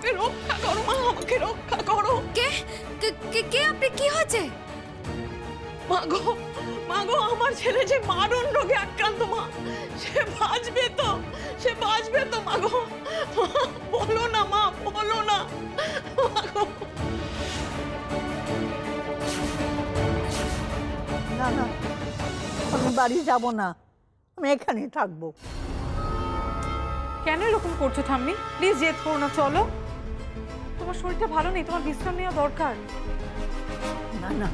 আমাকে রক্ষা করো মা, আমাকে রক্ষা করো। কে কে কে আপনি? কি হয়েছে? মাগো মাগো, আমার ছেলে যে মারণ রোগে আক্রান্ত মা, সে বাঁচবে তো, সে বাঁচবে তো মাগো, বলো না মা, বলো না মাগো। না না, আমি বাড়ি যাব না, আমি এখানেই থাকবো। কেন এরকম করছো ঠাম্মি? প্লিজ জেদ করো না, চলো। তোমার শরীরটা ভালো নেই, তোমার বিশ্রাম নেওয়া দরকার। না না,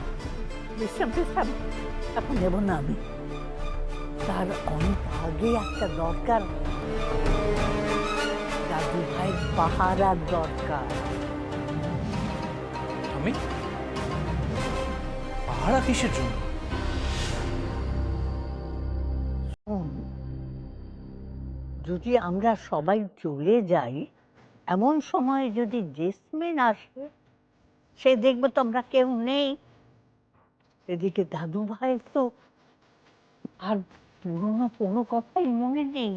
বিশ্রাম এখন নেব না আমি। তার অনেক আগে একটা দরকার, দাদু ভাইয়ের পাহারার দরকার। আমি পাহারা কিসের জন্য? যদি আমরা সবাই চলে যাই, এমন সময় যদি জেসমিন আসে, সে দেখবে তো আমরা কেউ নেই। এদিকে দাদু ভাই তো আর পুরোনো কোনো কথাই মনে নেই।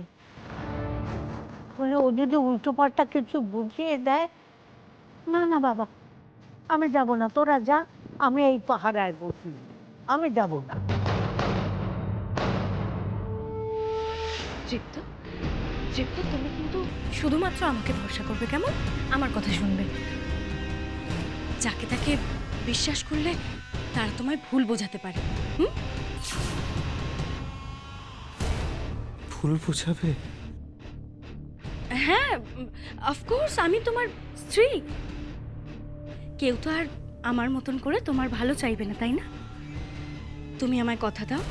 ও যদি উল্টো পাল্টা কিছু বুঝিয়ে দেয়, না না বাবা, আমি যাব না, তোরা যা, আমি এই পাহারায় বসি, আমি যাব না। তৃপ্ত, তুমি কিন্তু শুধুমাত্র আমাকে ভরসা করবে, কেমন? আমার কথা শুনবে। যাকে তাকে বিশ্বাস করলে তারা তোমায় ভুল বোঝাতে পারে। ভুল বোঝাবে? হ্যাঁ, অফকোর্স, আমি তোমার স্ত্রী। কেউ তো আর আমার মতন করে তোমার ভালো চাইবে না, তাই না? তুমি আমায় কথা দাও,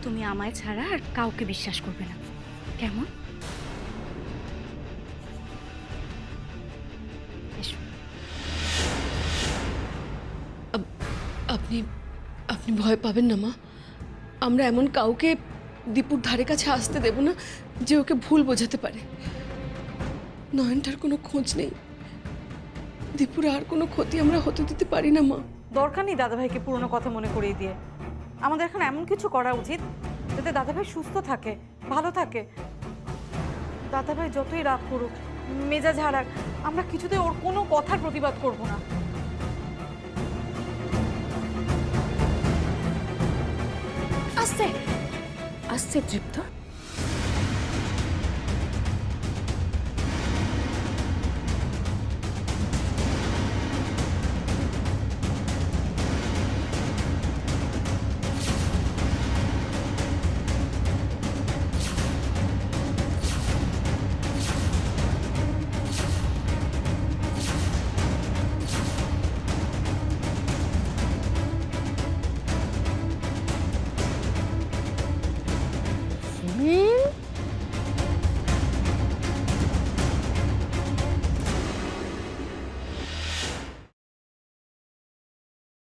তুমি আমায় ছাড়া আর কাউকে বিশ্বাস করবে না, কেমন? এসো। আপনি আপনি ভয় পাবেন না মা, আমরা এমন কাউকে দীপুর ধারে কাছে আসতে দেব না যে ওকে ভুল বোঝাতে পারে। নয়নটার কোনো খোঁজ নেই, দীপুর আর কোনো ক্ষতি আমরা হতে দিতে পারি না মা। দরকার নেই দাদাভাইকে পুরনো কথা মনে করিয়ে দিয়ে। আমাদের এখন এমন কিছু করা উচিত যাতে দাদাভাই সুস্থ থাকে, ভালো থাকে। দাদাভাই যতই রাগ করুক, মেজাজ হারাক, আমরা কিছুতে ওর কোনো কথার প্রতিবাদ করব না। আস্তে আস্তে তৃপ্ত,